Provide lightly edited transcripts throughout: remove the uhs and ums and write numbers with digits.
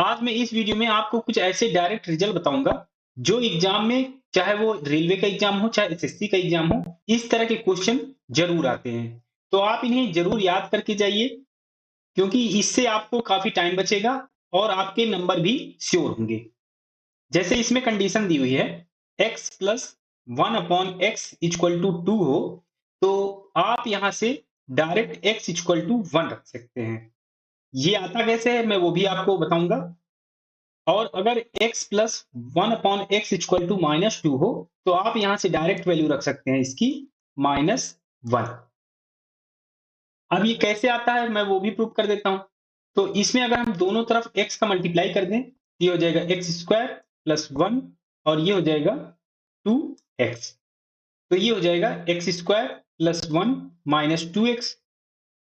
आज मैं इस वीडियो में आपको कुछ ऐसे डायरेक्ट रिजल्ट बताऊंगा जो एग्जाम में, चाहे वो रेलवे का एग्जाम हो चाहे एसएससी का एग्जाम हो, इस तरह के क्वेश्चन जरूर आते हैं। तो आप इन्हें जरूर याद करके जाइए, क्योंकि इससे आपको काफी टाइम बचेगा और आपके नंबर भी श्योर होंगे। जैसे इसमें कंडीशन दी हुई है, x प्लस 1/x=2 हो, तो आप यहां से डायरेक्ट x=1 रख सकते हैं। ये आता कैसे है मैं वो भी आपको बताऊंगा। और अगर x प्लस 1/x=-2 हो, तो आप यहां से डायरेक्ट वैल्यू रख सकते हैं इसकी -1। अब ये कैसे आता है मैं वो भी प्रूव कर देता हूं। तो इसमें अगर हम दोनों तरफ x का मल्टीप्लाई कर दें, तो ये हो जाएगा x² + 1 और ये हो जाएगा 2x। तो ये हो जाएगा x² + 1 - 2x।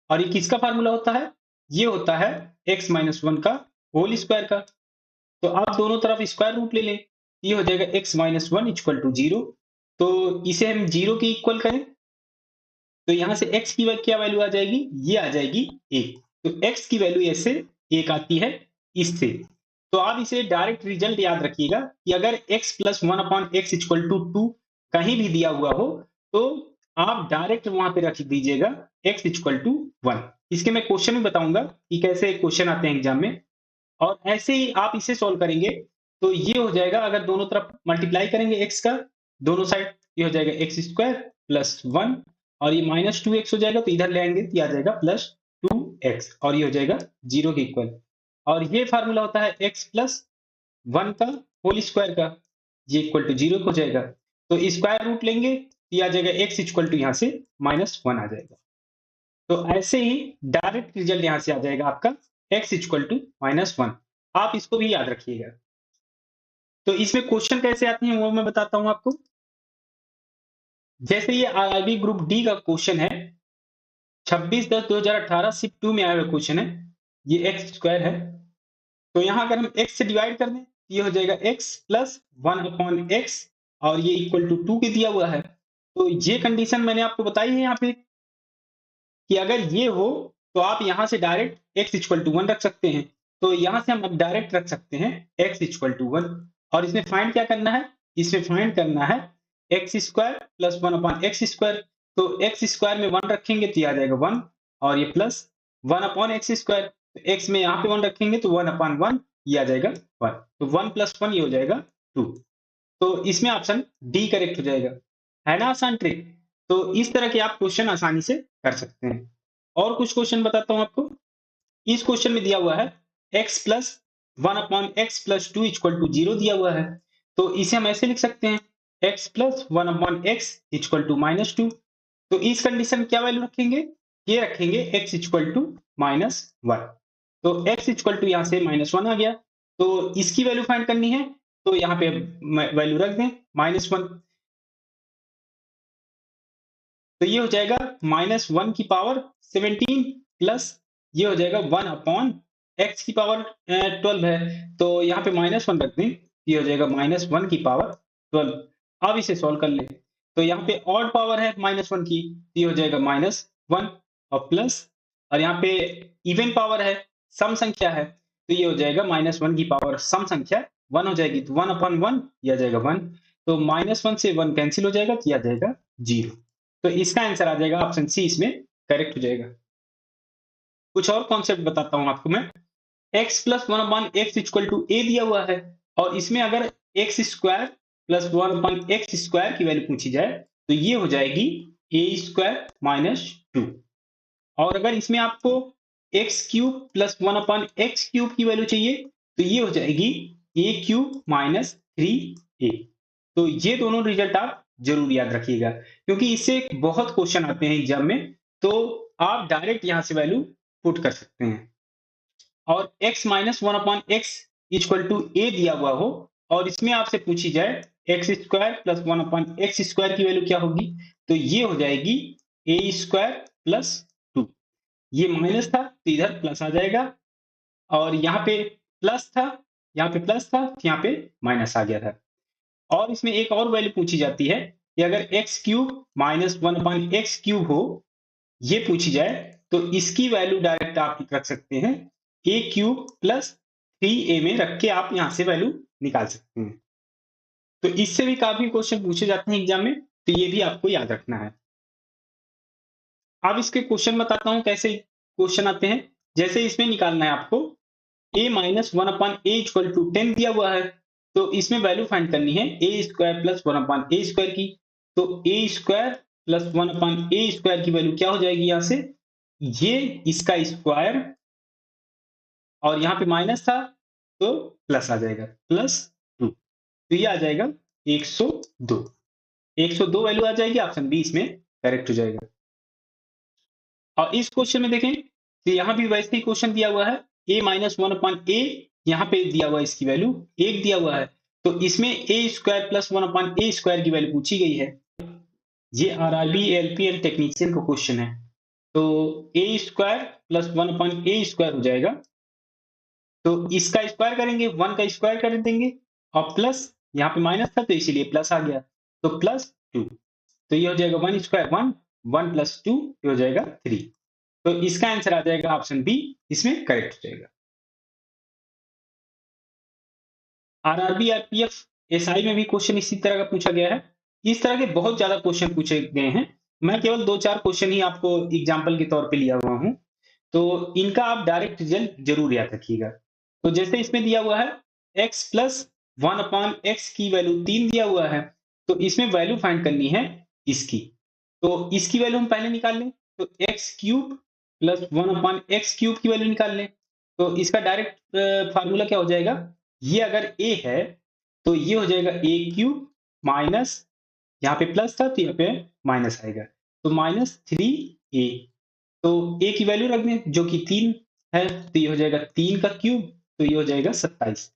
और ये किसका फार्मूला होता है? ये होता है x-1 का होल स्क्वायर का। तो आप दोनों तरफ स्क्वायर रूट ले लें, ये हो जाएगा x-1 = 0। तो इसे हम 0 के इक्वल करें, तो यहां से x की क्या वैल्यू आ जाएगी? ये आ जाएगी 1। तो x की वैल्यू ऐसे 1 आती है इससे। तो आप इसे डायरेक्ट रिजल्ट याद रखिएगा कि अगर x + 1/x=2 कहीं भी दिया हुआ हो, तो आप डायरेक्ट वहां पे रख दीजिएगा x=1। इसके मैं क्वेश्चन भी बताऊंगा कि कैसे क्वेश्चन आते हैं एग्जाम में। और ऐसे ही आप इसे सॉल्व करेंगे, तो ये हो जाएगा, अगर दोनों तरफ मल्टीप्लाई करेंगे x का, दोनों साइड, ये हो जाएगा x² + 1 और ये -2x हो जाएगा, तो इधर ले आएंगे तो ये आ जाएगा +2x और ये हो जाएगा 0 के इक्वल। और ये फार्मूला होता है x + 1 का होल स्क्वायर का, ये इक्वल टू 0 हो जाएगा। तो स्क्वायर रूट लेंगे तो ये आ जाएगा x यहाँ से -1 आ जाएगा। तो ऐसे ही डायरेक्ट रिजल्ट यहां से आ जाएगा आपका x=-1। आप इसको भी याद रखिएगा। तो इसमें क्वेश्चन कैसे आते हैं वो मैं बताता हूं आपको। जैसे ये आईआईबी ग्रुप डी का क्वेश्चन है, 26/10/2018 शिफ्ट 2 में आया हुआ क्वेश्चन है। ये x² है, तो यहां अगर हम x से डिवाइड कर दें, ये हो जाएगा x + 1/x और ये इक्वल टू 2 के दिया हुआ है। तो ये कंडीशन मैंने आपको बताई है यहाँ पे कि अगर ये हो, तो आप यहां से डायरेक्ट x=1 रख सकते हैं। तो यहां से हम अब डायरेक्ट रख सकते हैं x=1। और इसमें फाइंड क्या करना है? इसमें फाइंड करना है x² + 1/x²। तो x² में 1 रखेंगे तो ये आ जाएगा 1 और ये प्लस 1/x²। तो x में यहाँ पे 1 रखेंगे तो 1/1 ये आ जाएगा 1। तो 1 + 1 ये हो जाएगा 2। तो इसमें ऑप्शन डी करेक्ट हो जाएगा। है ना आसान ट्रिक? तो इस तरह के आप क्वेश्चन आसानी से कर सकते हैं। और कुछ क्वेश्चन बताता हूं आपको। इस क्वेश्चन में दिया हुआ है x + 1/x + 2 = 0 दिया हुआ है। तो इसे हम ऐसे लिख सकते हैं x + 1/x = -2। तो इस कंडीशन में क्या वैल्यू रखेंगे? ये रखेंगे x -1। तो x यहाँ से -1 आ गया। तो इसकी वैल्यू फाइंड करनी है, तो यहाँ पे वैल्यू रख दें -1। तो ये हो जाएगा -1 की पावर 17 प्लस ये हो जाएगा 1/x की पावर 12 है। तो यहाँ पे -1 रख दें, ये हो जाएगा -1 की पावर 12। अब इसे सॉल्व कर लें, तो यहाँ पे ऑड पावर है -1 की, तो ये हो जाएगा -1 और प्लस, और यहाँ पे इवन पावर है, सम संख्या है, तो ये हो जाएगा -1 की पावर सम संख्या 1 हो जाएगी, तो 1/1 ये आ जाएगा 1। तो -1 से 1 कैंसिल हो जाएगा, तो ये आ जाएगा 0। तो इसका आंसर आ जाएगा ऑप्शन सी, इसमें करेक्ट हो जाएगा। कुछ और कॉन्सेप्ट बताता हूं आपको मैं। x + 1/x = a दिया हुआ है, और इसमें अगर x² + 1/x² की वैल्यू पूछी जाए, तो ये हो जाएगी a² - 2। और अगर इसमें आपको x³ + 1/x³ की वैल्यू चाहिए, तो ये हो जाएगी a³ - 3a। तो ये दोनों रिजल्ट आप जरूर याद रखिएगा, क्योंकि इससे बहुत क्वेश्चन आते हैं एग्जाम में। तो आप डायरेक्ट यहां से वैल्यू पुट कर सकते हैं। और x - 1/x = a दिया हुआ हो, और इसमें आपसे पूछी जाए x² + 1/x² की वैल्यू क्या होगी, तो ये हो जाएगी a² + 2। ये माइनस था तो इधर प्लस आ जाएगा, और यहाँ पे प्लस था, यहाँ पे प्लस था, तो यहाँ पे माइनस आ गया था। और इसमें एक और वैल्यू पूछी जाती है कि अगर x³ - 1/x³ हो, ये पूछी जाए, तो इसकी वैल्यू डायरेक्ट आप रख सकते हैं a³ + 3a में रख के आप यहाँ से वैल्यू निकाल सकते हैं। तो इससे भी काफी क्वेश्चन पूछे जाते हैं एग्जाम में, तो ये भी आपको याद रखना है। अब इसके क्वेश्चन बताता हूँ कैसे क्वेश्चन आते हैं। जैसे इसमें निकालना है आपको a minus one upon a equal to 10 दिया हुआ है, तो इसमें वैल्यू फाइंड करनी है ए square plus one upon A square की। तो ए square plus one upon A square की वैल्यू क्या हो जाएगी यहाँ से, ये इसका स्क्वायर और यहाँ पे माइनस था तो प्लस आ जाएगा, प्लस 2। तो ये आ जाएगा 102। 102 वैल्यू आ जाएगी, ऑप्शन बी इसमें करेक्ट हो जाएगा। और इस क्वेश्चन में देखें तो यहाँ भी वैसे ही क्वेश्चन दिया हुआ है, a माइनस वन अपॉन ए, यहाँ पे दिया हुआ है इसकी वैल्यू 1 दिया हुआ है, तो इसमें ए square plus one upon A square की वैल्यू पूछी गई है। ये आरआरबी एलपी एंड टेक्नीशियन का क्वेश्चन है। तो ए square plus one upon A square हो जाएगा, तो इसका स्क्वायर करेंगे, 1 का स्क्वायर कर देंगे और प्लस यहाँ पे माइनस था तो इसीलिए प्लस आ गया, तो प्लस 2। तो ये हो जाएगा 1 स्क्वायर 1, 1 प्लस 2 ये हो जाएगा 3। तो इसका आंसर आ जाएगा ऑप्शन बी, इसमें करेक्ट हो जाएगा। आरआरबी आरपीएफ एसआई में भी क्वेश्चन इसी तरह का पूछा गया है। इस तरह के बहुत ज्यादा क्वेश्चन पूछे गए हैं, मैं केवल 2-4 क्वेश्चन ही आपको एग्जाम्पल के तौर पे लिया हुआ हूं, तो इनका आप डायरेक्ट रिजल्ट जरूर याद रखिएगा। तो जैसे इसमें दिया हुआ है x plus one upon x की वैल्यू 3 दिया हुआ है, तो इसमें वैल्यू फाइंड करनी है इसकी। तो इसकी वैल्यू हम पहले निकाल लें, तो x cube plus one upon x cube की वैल्यू निकाल लें। तो इसका डायरेक्ट फार्मूला क्या हो जाएगा, ये अगर a है तो ये हो जाएगा a क्यूब माइनस, यहाँ पे प्लस था तो यहाँ पे माइनस आएगा, तो माइनस 3a। तो a की वैल्यू रख दें जो कि 3 है, तो ये हो जाएगा 3 का क्यूब, तो ये हो जाएगा 27।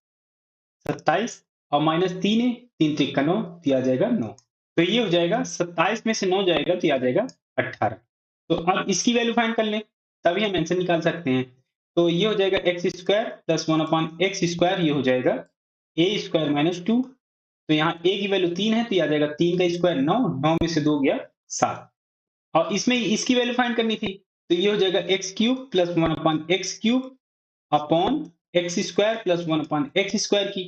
27 और माइनस 3 है, 3 3 का 9, तो ये आ जाएगा 9। तो ये हो जाएगा 27 में से 9 जाएगा तो ये आ जाएगा 18। तो अब इसकी वैल्यू फाइंड कर लें, तभी हम आंसर निकाल सकते हैं। तो ये हो जाएगा x square plus one upon x square, ये हो जाएगा ए स्क्वायर माइनस 2। तो यहाँ a की वैल्यू 3 है तो ये आ जाएगा 3 का स्क्वायर 9, 9 में से 2 गया 7। और इसमें इसकी वैल्यू फाइंड करनी थी, तो ये हो जाएगा x cube plus one upon x cube upon x square plus one upon x square की।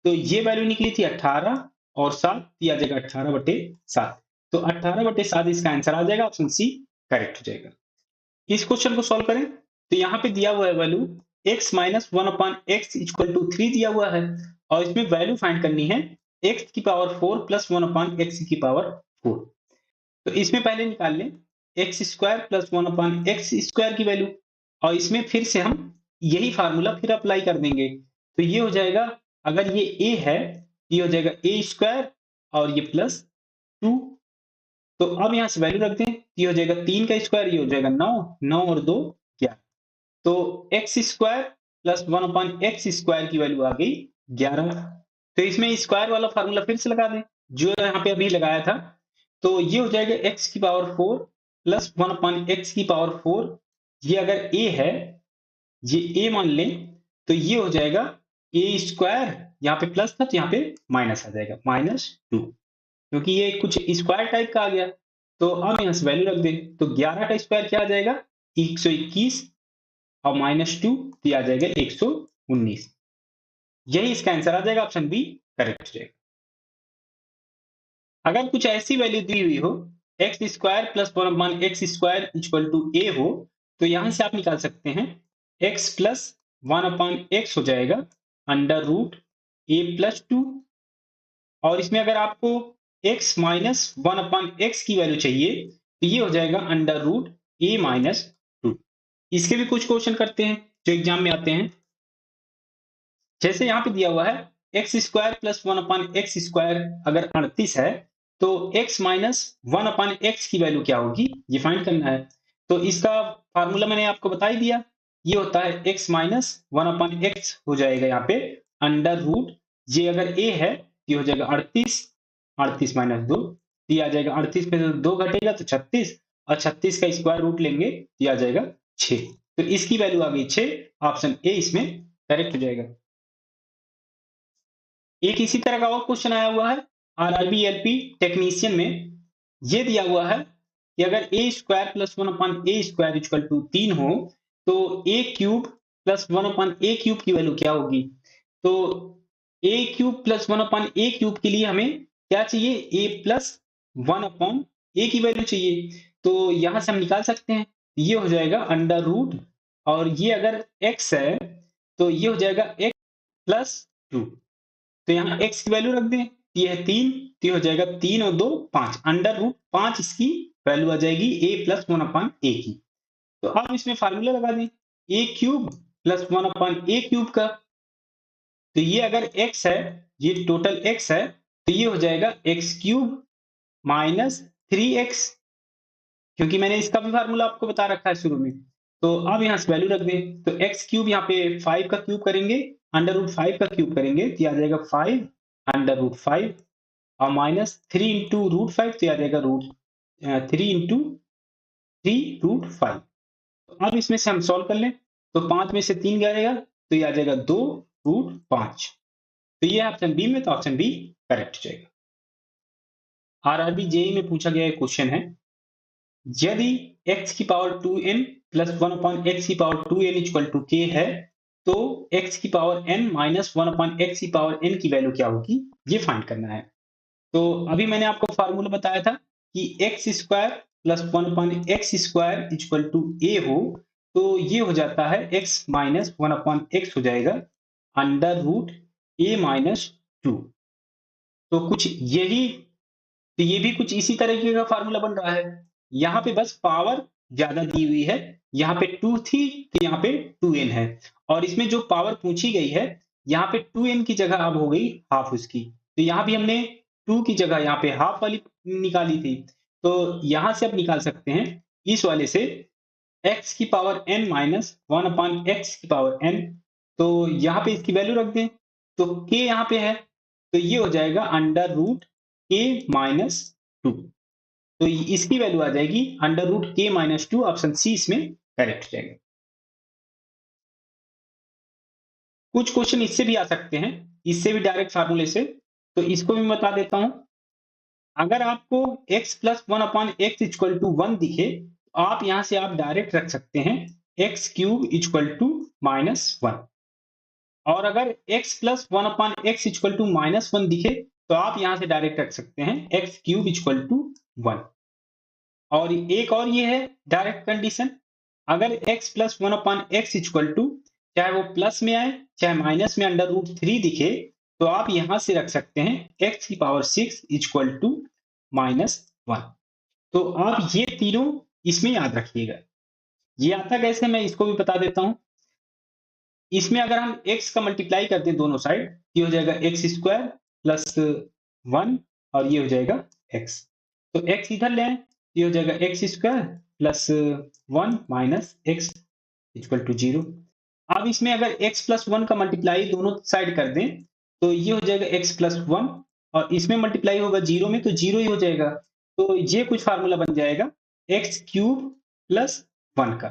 तो ये वैल्यू निकली थी 18 और 7, ये आ जाएगा 18/7। तो 18/7 इसका आंसर आ जाएगा, ऑप्शन सी करेक्ट हो जाएगा। इस क्वेश्चन को सॉल्व करें तो यहाँ पे दिया हुआ है value x minus one upon x equal to 3 दिया हुआ है, और इसमें वैल्यू फाइंड करनी है x की power 4 plus one upon x की पावर 4। तो इसमें पहले निकाल लें x square plus one upon x square की वैल्यू, और इसमें फिर से हम यही फार्मूला फिर अप्लाई कर देंगे। तो ये हो जाएगा, अगर ये a है ये हो जाएगा a स्क्वायर और ये प्लस 2। तो अब यहाँ से वैल्यू रख दें, ये हो जाएगा 3 का स्क्वायर, ये हो जाएगा 9, 9 और 2 11। तो x square plus one upon x square की वैल्यू आ गई 11। तो इसमें स्क्वायर वाला फार्मूला फिर से लगा दें जो यहाँ पे अभी लगाया था। तो ये हो जाएगा एक्स की power 4 plus one upon x की पावर 4। ये अगर a है, ये a मान लें, तो ये हो जाएगा a स्क्वायर, यहाँ पे प्लस था तो यहाँ पे माइनस आ जाएगा -2, क्योंकि ये कुछ स्क्वायर टाइप का आ गया। तो अब यहाँ से वैल्यू रख दें, तो 11 का स्क्वायर क्या आ जाएगा 121 और -2 तो ये आ जाएगा 119। यही इसका आंसर आ जाएगा, ऑप्शन बी करेक्ट हो जाएगा। अगर कुछ ऐसी वैल्यू दी हुई हो x square plus one upon x square equal to A हो, तो यहां से आप निकाल सकते हैं x plus one upon x हो जाएगा अंडर रूट ए प्लस 2, और इसमें अगर आपको x minus one upon x की वैल्यू चाहिए तो ये हो जाएगा अंडर रूट ए माइनस 2। इसके भी कुछ क्वेश्चन करते हैं जो एग्जाम में आते हैं। जैसे यहाँ पे दिया हुआ है x square plus one upon x square अगर 38 है, तो x minus one upon x की वैल्यू क्या होगी ये फाइंड करना है। तो इसका फार्मूला मैंने आपको बता ही दिया, ये होता है x minus one upon x हो जाएगा यहाँ पे अंडर रूट, ये अगर a है ये हो जाएगा 38, 38 माइनस 2 ये आ जाएगा 38 पे 2 घटेगा तो 36, और 36 का स्क्वायर रूट लेंगे ये आ जाएगा 6। तो इसकी वैल्यू आ गई 6, ऑप्शन ए इसमें करेक्ट हो जाएगा। एक इसी तरह का और क्वेश्चन आया हुआ है आरआरबी एलपी टेक्नीशियन में। ये दिया हुआ है कि अगर A square plus one upon A square equal to 3 हो, तो ए क्यूब प्लस 1/a³ की वैल्यू क्या होगी? तो a³ प्लस 1/a³ के लिए हमें क्या चाहिए? a प्लस 1/a की वैल्यू चाहिए। तो यहाँ से हम निकाल सकते हैं। ये हो जाएगा अंडर रूट, और ये अगर x है तो ये हो जाएगा x प्लस 2। तो यहाँ x की वैल्यू रख दें, ये है 3, तो ये हो जाएगा 3 और 2 5, अंडर रूट 5 इसकी वैल्यू आ जाएगी a प्लस 1/a की। तो अब इसमें फार्मूला लगा दें, a³ प्लस 1/a³ का। तो ये अगर x है, ये टोटल x है, तो ये हो जाएगा x³ माइनस 3x, क्योंकि मैंने इसका भी फार्मूला आपको बता रखा है शुरू में। तो अब यहाँ से वैल्यू रख दें, तो x³ यहाँ पे 5 का क्यूब करेंगे, अंडर रूट 5 का क्यूब करेंगे तो ये आ जाएगा 5 अंडर रूट 5, और माइनस 3 इंटू रूट 5 तो ये आ जाएगा 3 इंटू 3 रूट 5। तो अब इसमें से हम सॉल्व कर लें, तो 5 में से 3 जाएगा तो ये आ जाएगा 2 रूट 5। तो ये ऑप्शन बी में, तो ऑप्शन बी करेक्ट हो जाएगा। आरआरबी जेई में पूछा गया एक क्वेश्चन है, यदि x की power 2n plus 1 upon x की power 2n equal to k है, तो x की power n minus 1 upon x की पावर n की वैल्यू क्या होगी, ये फाइंड करना है। तो अभी मैंने आपको फार्मूला बताया था कि x square plus 1 upon x square equal to a हो, तो ये हो जाता है x माइनस 1 अपॉन एक्स हो जाएगा अंडर रूट a माइनस 2। तो कुछ यही, तो ये भी कुछ इसी तरीके का फार्मूला बन रहा है। यहाँ पे बस पावर ज्यादा दी हुई है, यहाँ पे 2 थी तो यहाँ पे 2n है, और इसमें जो पावर पूछी गई है, यहाँ पे 2n की जगह अब हो गई हाफ उसकी। तो यहाँ भी हमने 2 की जगह यहाँ पे हाफ वाली निकाली थी, तो यहाँ से अब निकाल सकते हैं इस वाले से x की power n minus 1 upon x की पावर n। तो यहाँ पे इसकी वैल्यू रख दें, तो k यहाँ पे है, तो ये हो जाएगा अंडर रूट k माइनस 2। तो इसकी वैल्यू आ जाएगी under root k minus 2, option C इसमें करेक्ट हो जाएगा। कुछ क्वेश्चन इससे भी आ सकते हैं, इससे भी डायरेक्ट फार्मूले से, तो इसको भी मैं बता देता हूं। अगर आपको x plus 1 upon x equal to 1 दिखे, तो आप यहां से आप डायरेक्ट रख सकते हैं x cube equal to minus 1। और अगर x plus 1 upon x equal to minus 1 दिखे, तो आप यहां से डायरेक्ट रख सकते हैं एक्स क्यूब इक्वल टू 1। और एक और ये है डायरेक्ट कंडीशन, अगर x plus 1 upon x equal to, चाहे वो प्लस में आए चाहे माइनस में अंडर रूट 3 दिखे, तो आप यहां से रख सकते हैं x की पावर 6 इक्वल टू माइनस 1। तो आप ये तीनों इसमें याद रखिएगा। ये आता कैसे मैं इसको भी बता देता हूं। इसमें अगर हम x का मल्टीप्लाई करते हैं दोनों साइड, ये हो जाएगा एक्स स्क्वायर प्लस 1, और ये हो जाएगा x। तो x इधर ले आए, ये हो जाएगा x square plus 1 minus x equal to 0। अब इसमें अगर x प्लस 1 का मल्टीप्लाई दोनों साइड कर दें, तो ये हो जाएगा x प्लस 1, और इसमें मल्टीप्लाई होगा 0 में, तो 0 ही हो जाएगा। तो ये कुछ फार्मूला बन जाएगा एक्स क्यूब प्लस 1 का,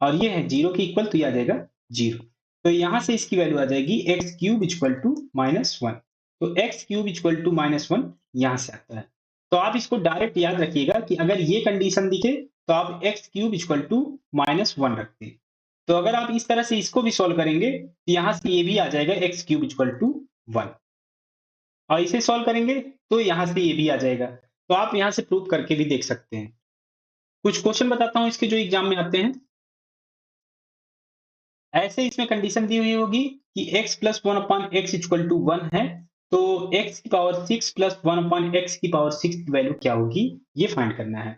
और ये है 0 के इक्वल, तो ये आ जाएगा 0। तो यहां से इसकी वैल्यू आ जाएगी x cube equal to minus 1। तो x cube equal to minus 1 यहां से आता है। तो आप इसको डायरेक्ट याद रखिएगा कि अगर ये कंडीशन दिखे, तो आप x cube equal to minus 1 रखते हैं। तो अगर आप इस तरह से इसको भी सॉल्व करेंगे, तो यहां से ये भी आ जाएगा एक्स क्यूब इक्वल टू 1, और इसे सॉल्व करेंगे तो यहां से ये भी आ जाएगा। तो आप यहां से प्रूव करके भी देख सकते हैं। कुछ क्वेश्चन बताता हूं इसके जो एग्जाम में आते हैं। ऐसे इसमें कंडीशन दी हुई होगी कि x plus 1 upon x equal to 1 है, तो x की पावर 6 प्लस 1 अपॉन एक्स की पावर 6 की वैल्यू क्या होगी, ये फाइंड करना है।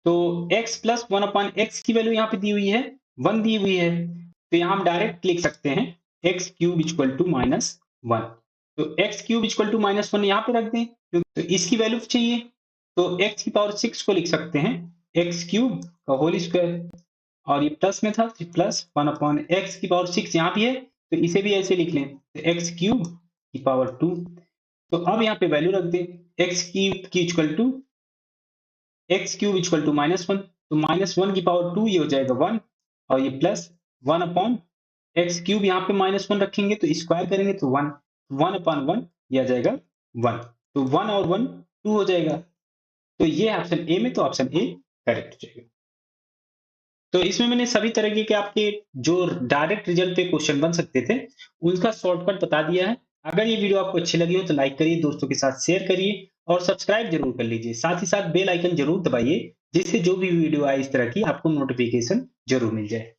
तो x प्लस 1 अपॉन एक्स की वैल्यू यहाँ पे दी हुई है, 1 दी हुई है, तो यहाँ हम डायरेक्ट लिख सकते हैं x cube equal to minus 1। तो x cube equal to minus 1 यहाँ पे रख दें, तो इसकी वैल्यू चाहिए, तो x की पावर 6 को लिख सकते हैं एक्स क्यूब का होल स्क्वायर, और ये प्लस में था तो प्लस 1 अपॉन एक्स की पावर 6 यहाँ भी है, तो इसे भी ऐसे लिख लें, तो एक्स क्यूब की पावर 2। तो अब यहाँ पे वैल्यू रख दें, एक्स क्यूब की equal to x cube equal to minus 1, तो माइनस 1 की पावर 2 ये हो जाएगा 1, और ये प्लस 1 अपॉन एक्स क्यूब यहाँ पे माइनस 1 रखेंगे तो स्क्वायर करेंगे तो 1, 1 अपॉन 1 ये आ जाएगा 1, तो 1 और 1 2 हो जाएगा। तो ये ऑप्शन ए में, तो ऑप्शन ए करेक्ट हो जाएगा। तो इसमें मैंने सभी तरीके के आपके जो डायरेक्ट रिजल्ट पे क्वेश्चन बन सकते थे, उनका शॉर्टकट बता दिया है। अगर ये वीडियो आपको अच्छी लगी हो तो लाइक करिए, दोस्तों के साथ शेयर करिए और सब्सक्राइब ज़रूर कर लीजिए। साथ ही साथ बेल आइकन ज़रूर दबाइए, जिससे जो भी वीडियो आए इस तरह की आपको नोटिफ़िकेशन ज़रूर मिल जाए।